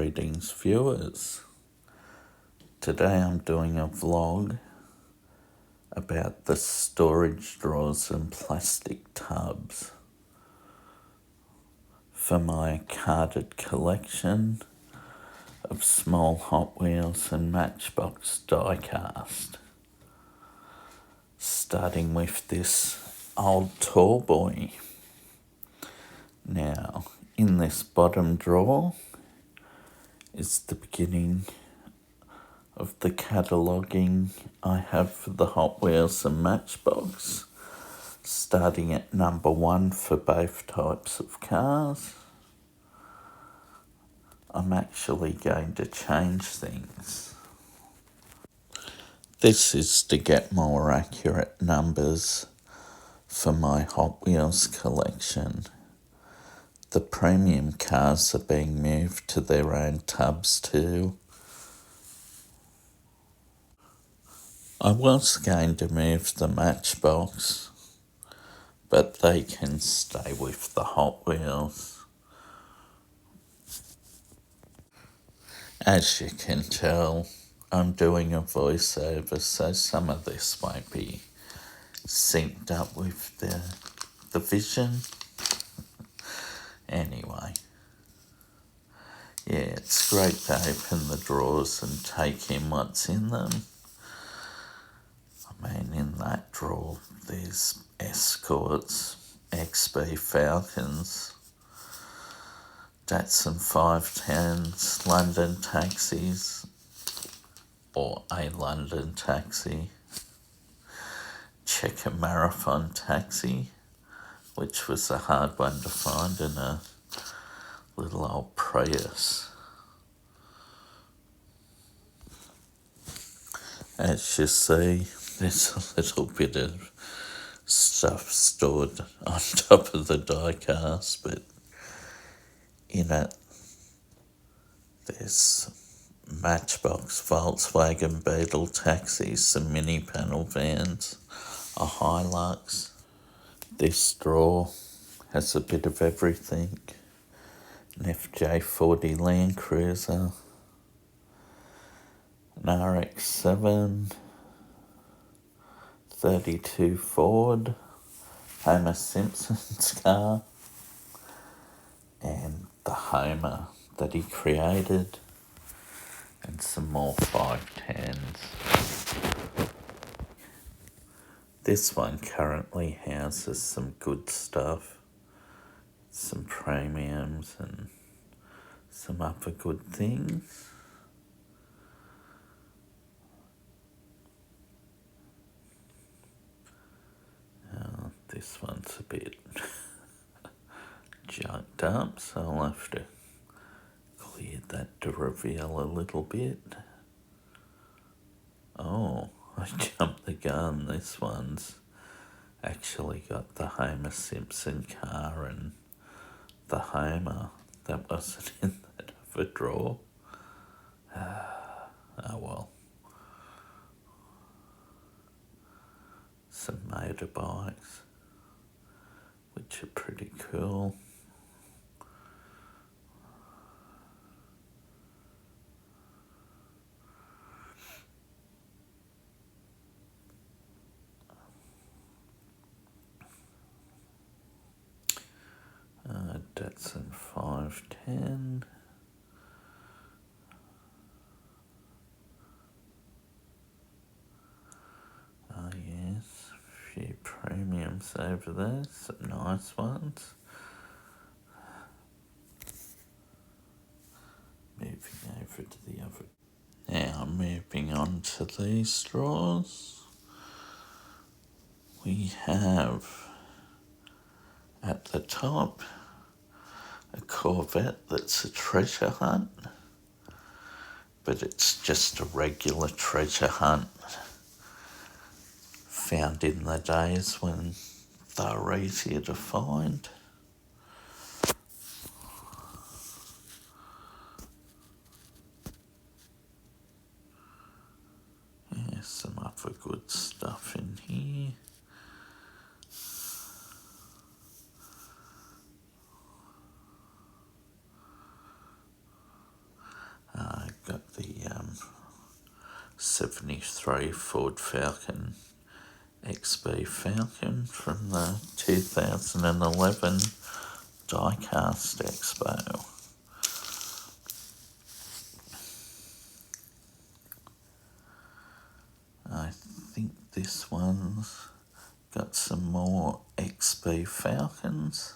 Greetings viewers. Today I'm doing a vlog about the storage drawers and plastic tubs for my carded collection of small Hot Wheels and Matchbox diecast. Starting with this old tall boy. Now, in this bottom drawer is the beginning of the cataloguing I have for the Hot Wheels and Matchbox, starting at number 1 for both types of cars. I'm actually going to change things. This is to get more accurate numbers for my Hot Wheels collection. The premium cars are being moved to their own tubs too. I was going to move the Matchbox, but they can stay with the Hot Wheels. As you can tell, I'm doing a voiceover, so some of this won't be synced up with the vision. Anyway, yeah, it's great to open the drawers and take in what's in them. I mean, in that drawer, there's Escorts, XB Falcons, Datsun 510s, London Taxis, or a London Taxi, Checker Marathon Taxi, which was a hard one to find, in a little old Prius. As you see, there's a little bit of stuff stored on top of the diecast, but in it there's Matchbox, Volkswagen Beetle taxis, some mini panel vans, a Hilux. This drawer has a bit of everything. An FJ40 Land Cruiser, an RX-7, 32 Ford, Homer Simpson's car, and the Homer that he created, and some more 510s. This one currently houses some good stuff, some premiums and some other good things. This one's a bit junked up, so I'll have to clear that to reveal a little bit. Oh, I jumped the gun. This one's actually got the Homer Simpson car and the Homer that wasn't in that other drawer. Oh well. Some motorbikes, which are pretty cool. Datsun 510. Oh yes, a few premiums over there, some nice ones. Moving over to the other. Now moving on to these drawers. We have at the top a Corvette that's a treasure hunt, but it's just a regular treasure hunt found in the days when they were easier to find. Yeah, some other good stuff in here. 73 Ford Falcon XB Falcon from the 2011 Diecast Expo. I think this one's got some more XB Falcons,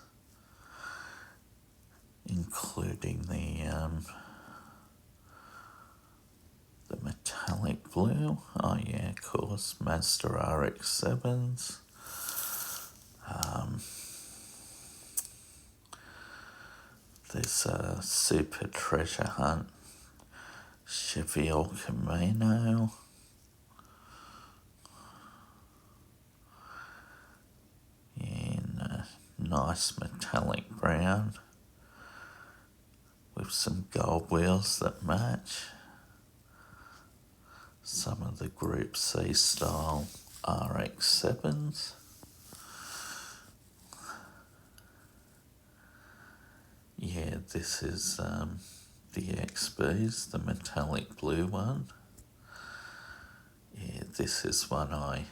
including the metallic blue. Oh yeah, of course, Mazda RX-7s. There's a Super Treasure Hunt Chevy El Camino. In a nice metallic brown with some gold wheels that match. Some of the Group C style RX-7s. Yeah, this is the XBs, the metallic blue one. Yeah, this is one I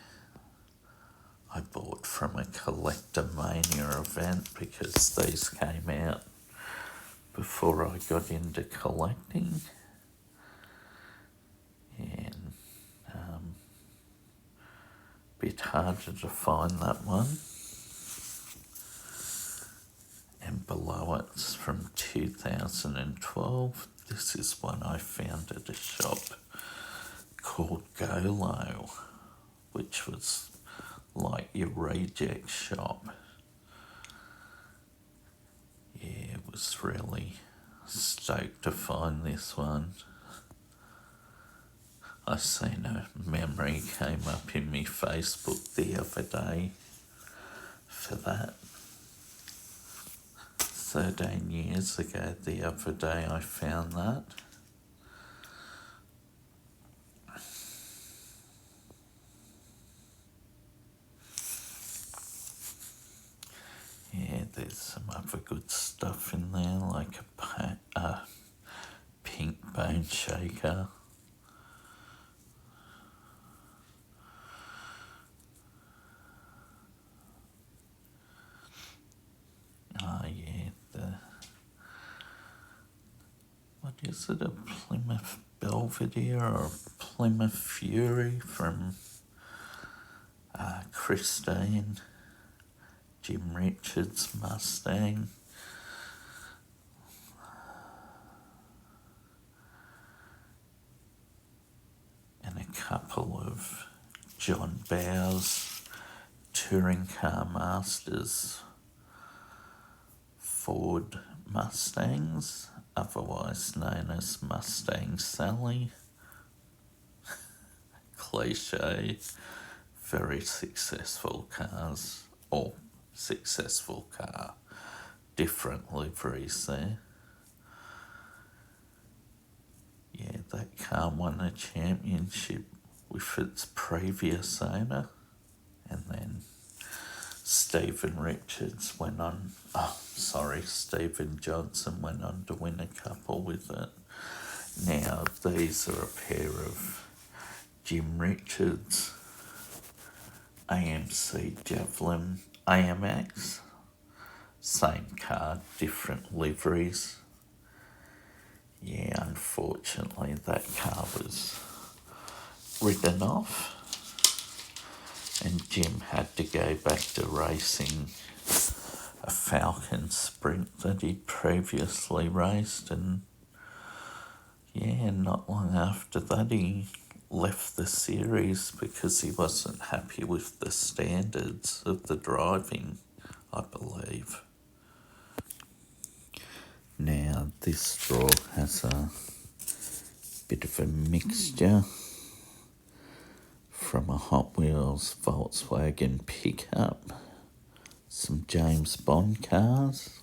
bought from a Collector Mania event because these came out before I got into collecting. And bit harder to find that one. And below it's from 2012. This is one I found at a shop called Golo, which was like your reject shop. Yeah, it was really stoked to find this one. I seen a memory came up in my Facebook the other day for that. 13 years ago the other day I found that. Yeah, there's some other good stuff in there, like a pink bone shaker. Oh yeah, what is it, a Plymouth Belvedere or a Plymouth Fury from Christine, Jim Richards Mustang. And a couple of John Bowes Touring Car Masters Ford Mustangs, otherwise known as Mustang Sally. Cliche, very successful cars, or successful car, different liveries there. Yeah, that car won a championship with its previous owner, and then Stephen Johnson went on to win a couple with it. Now these are a pair of Jim Richards AMC Javelin AMX. Same car, different liveries. Yeah, unfortunately that car was ridden off and Jim had to go back to racing a Falcon Sprint that he'd previously raced, and yeah, not long after that he left the series because he wasn't happy with the standards of the driving, I believe. Now this straw has a bit of a mixture from a Hot Wheels Volkswagen pickup, some James Bond cars,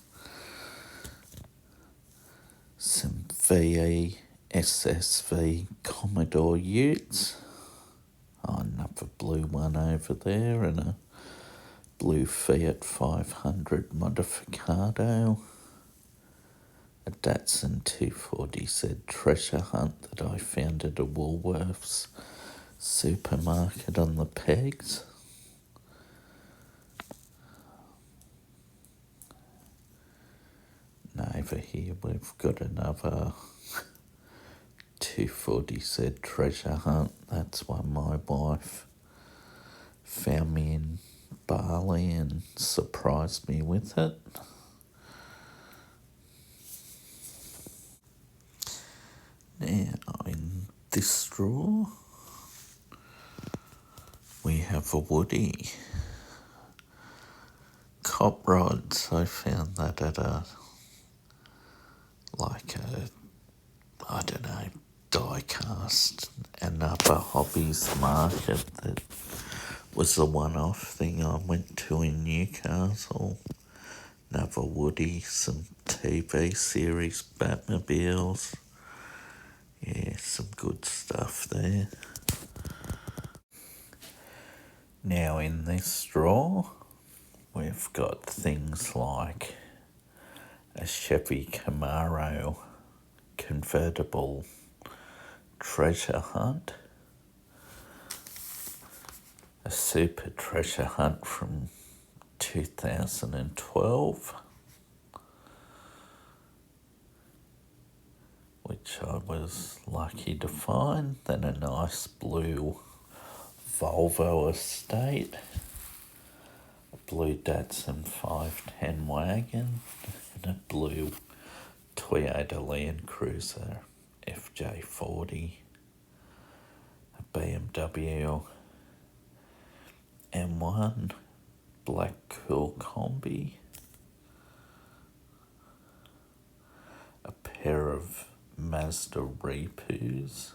some VE SSV Commodore Utes, another blue one over there, and a blue Fiat 500 Modificado, a Datsun 240Z Treasure Hunt that I found at a Woolworths supermarket on the pegs. And over here we've got another 240Z treasure hunt. That's one my wife found me in Bali and surprised me with it. Now in this drawer we have a Woody. Cop rods, I found that at I don't know, Diecast, another hobbies market that was a one-off thing I went to in Newcastle. Another Woody, some TV series, Batmobiles. Yeah, some good stuff there. Now in this drawer, we've got things like a Chevy Camaro convertible treasure hunt, a super treasure hunt from 2012, which I was lucky to find, then a nice blue Volvo estate, a blue Datsun 510 wagon, and a blue Toyota Land Cruiser FJ40, a BMW M1 black cool combi, a pair of Mazda Repus,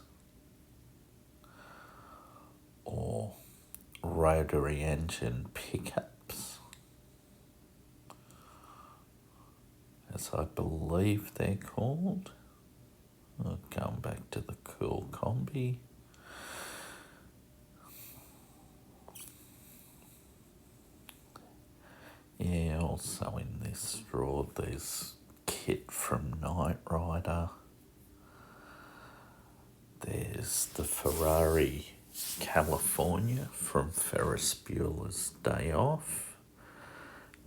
or rotary engine pickups, as I believe they're called. Going back to the cool combi. Yeah, also in this drawer there's kit from Knight Rider. There's the Ferrari California from Ferris Bueller's Day Off.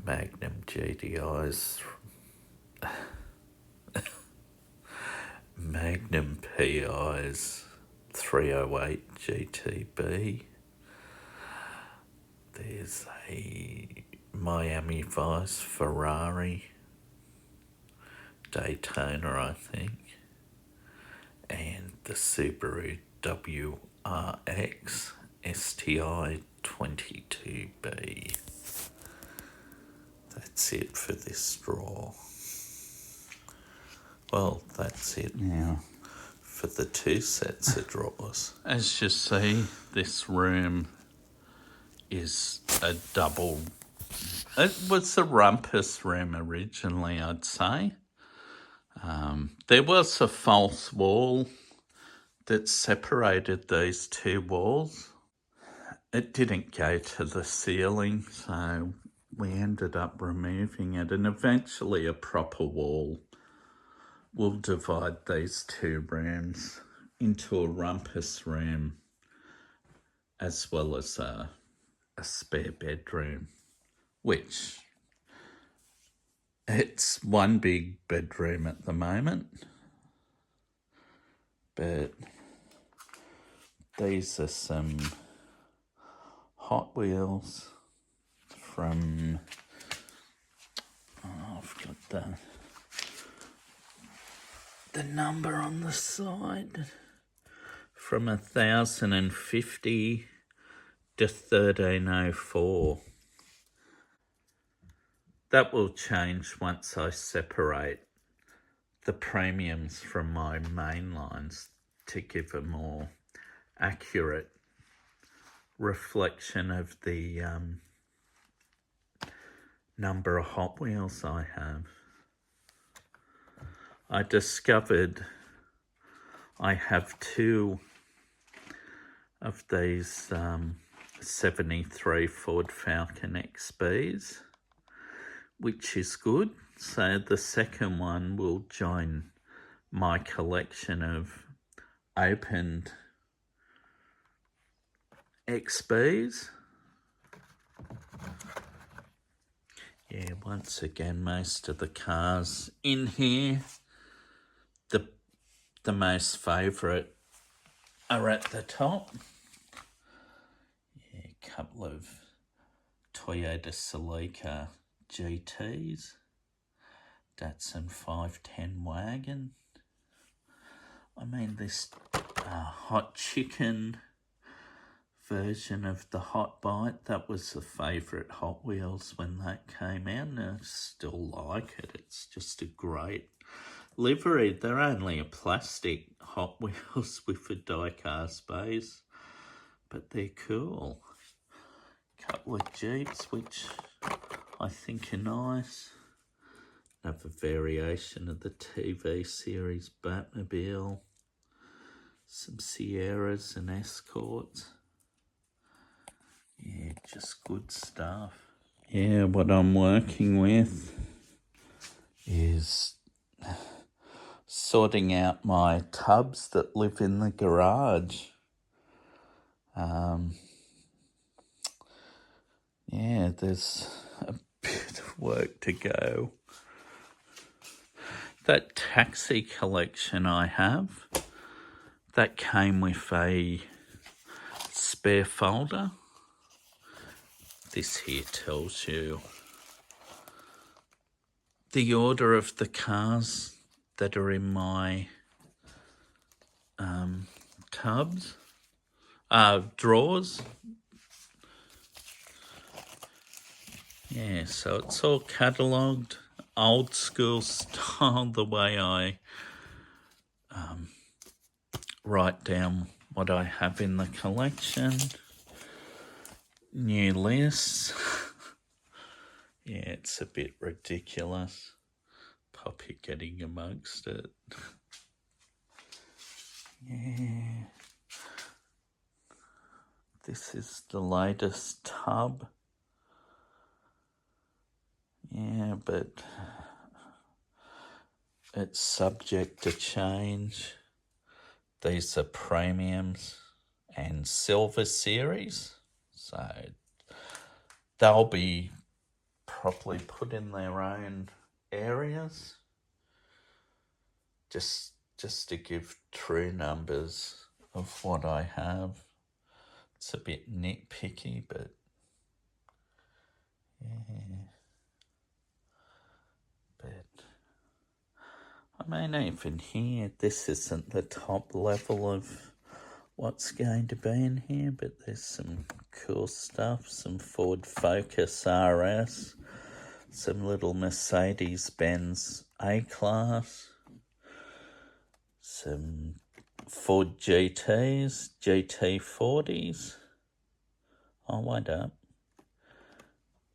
Magnum GDI's Magnum PI's 308 GTB. There's a Miami Vice Ferrari Daytona, I think, and the Subaru WRX STI 22B. That's it for this drawer. Well, that's it now for the two sets of drawers. As you see, this room is a double. It was a rumpus room originally, I'd say. There was a false wall that separated these two walls. It didn't go to the ceiling, so we ended up removing it, and eventually a proper wall will divide these two rooms into a rumpus room as well as a spare bedroom, which it's one big bedroom at the moment, but these are some Hot Wheels from, I've got the number on the side, from 1050 to 1304. That will change once I separate the premiums from my main lines to give a more accurate reflection of the number of Hot Wheels I have. I discovered I have two of these 73 Ford Falcon XBs, which is good. So the second one will join my collection of opened XBs. Yeah, once again, most of the cars in here, the most favourite are at the top. Yeah, a couple of Toyota Celica GTs, Datsun 510 wagon. I mean, this hot chicken version of the Hot Bite, that was the favourite Hot Wheels when that came out, and I still like it. It's just a great livery. They're only a plastic Hot Wheels with a die-cast base, but they're cool. Couple of Jeeps, which I think are nice. Another variation of the TV series Batmobile. Some Sierras and Escorts. Yeah, just good stuff. Yeah, what I'm working with is sorting out my tubs that live in the garage. Yeah, there's a bit of work to go. That taxi collection I have, that came with a spare folder. This here tells you the order of the cars that are in my tubs, drawers. Yeah, so it's all catalogued, old school style, the way I write down what I have in the collection. New lists. Yeah, it's a bit ridiculous. Poppy getting amongst it. Yeah. This is the latest tub. Yeah, but it's subject to change. These are premiums and silver series, so they'll be properly put in their own areas. Just to give true numbers of what I have. It's a bit nitpicky, but yeah. But I mean, even here, this isn't the top level of what's going to be in here, but there's some cool stuff. Some Ford Focus RS, some little Mercedes-Benz A-Class, some Ford GTs, GT40s. Oh, wait up.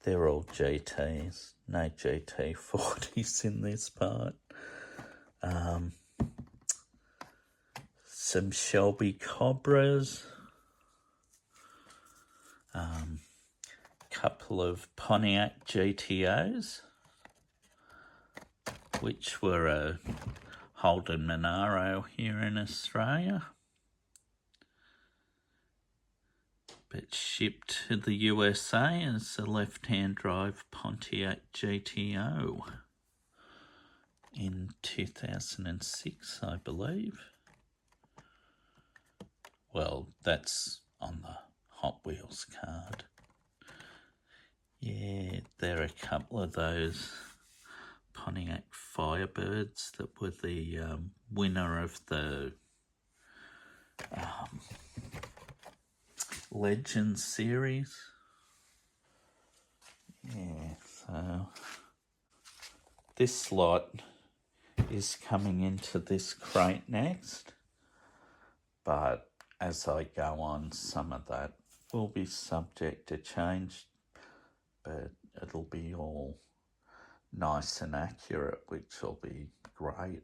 They're all GTs. No GT40s in this part. Some Shelby Cobras. Couple of Pontiac GTOs, which were a Holden Monaro here in Australia, but shipped to the USA as a left-hand drive Pontiac GTO in 2006, I believe. Well, that's on the Hot Wheels card. Yeah, there are a couple of those Pontiac Firebirds that were the winner of the Legends series. Yeah, so this lot is coming into this crate next, but as I go on, some of that will be subject to change, but it'll be all nice and accurate, which will be great.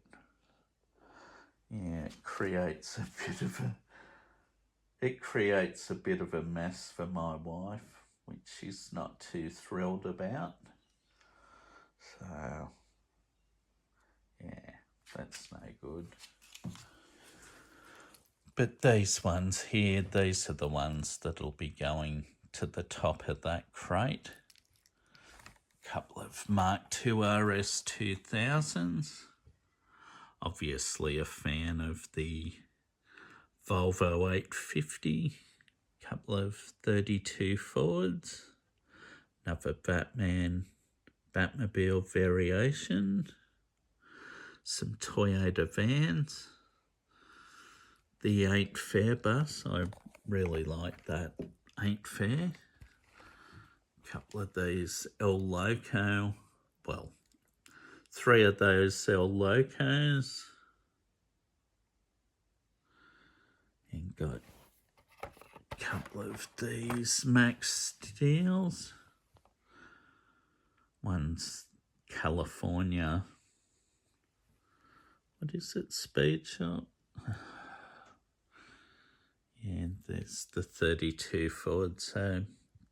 Yeah, it creates a bit of a mess for my wife, which she's not too thrilled about. So yeah, that's no good. But these ones here, these are the ones that'll be going to the top of that crate. Couple of Mark II RS 2000s. Obviously a fan of the Volvo 850. Couple of 32 Fords. Another Batmobile variation. Some Toyota vans. The 8 Fair bus, I really like that 8 Fair. Couple of these El Loco, well, 3 of those El Locos. And got a couple of these Max Steels. One's California. What is it? Speed Shop? Yeah, there's the 32 Ford, so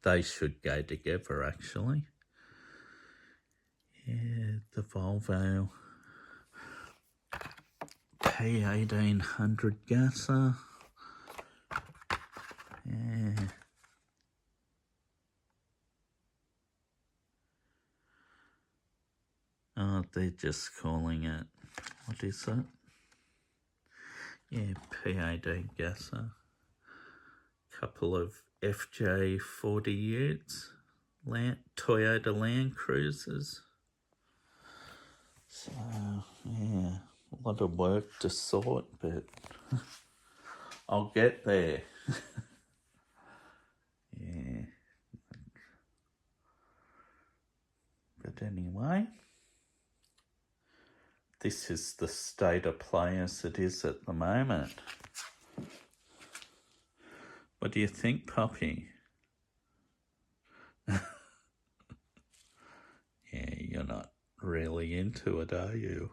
they should go together actually. Yeah, the Volvo P1800 gasser. Yeah. Oh, they're just calling it, what is that? Yeah, P18 gasser. Couple of FJ40 utes, Toyota Land Cruisers. So, yeah, a lot of work to sort, but I'll get there. Yeah. But anyway, this is the state of play as it is at the moment. What do you think, Poppy? Yeah, you're not really into it, are you?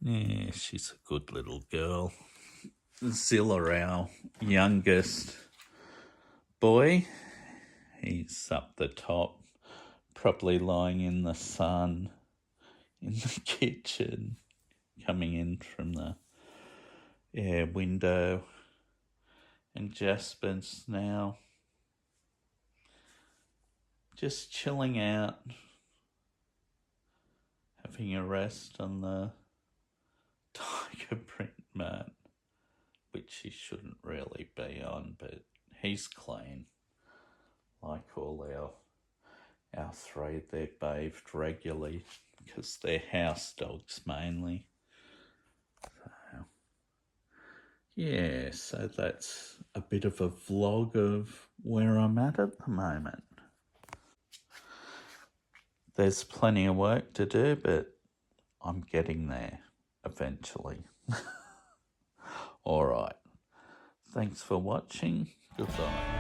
Yeah, she's a good little girl. Zilla, our youngest boy, he's up the top, probably lying in the sun in the kitchen, coming in from the window. And Jasper's now just chilling out, having a rest on the tiger print mat, which he shouldn't really be on, but he's clean. Like all our 3, they're bathed regularly because they're house dogs mainly. So, yeah, so that's a bit of a vlog of where I'm at the moment. There's plenty of work to do, but I'm getting there eventually. All right. Thanks for watching. Goodbye.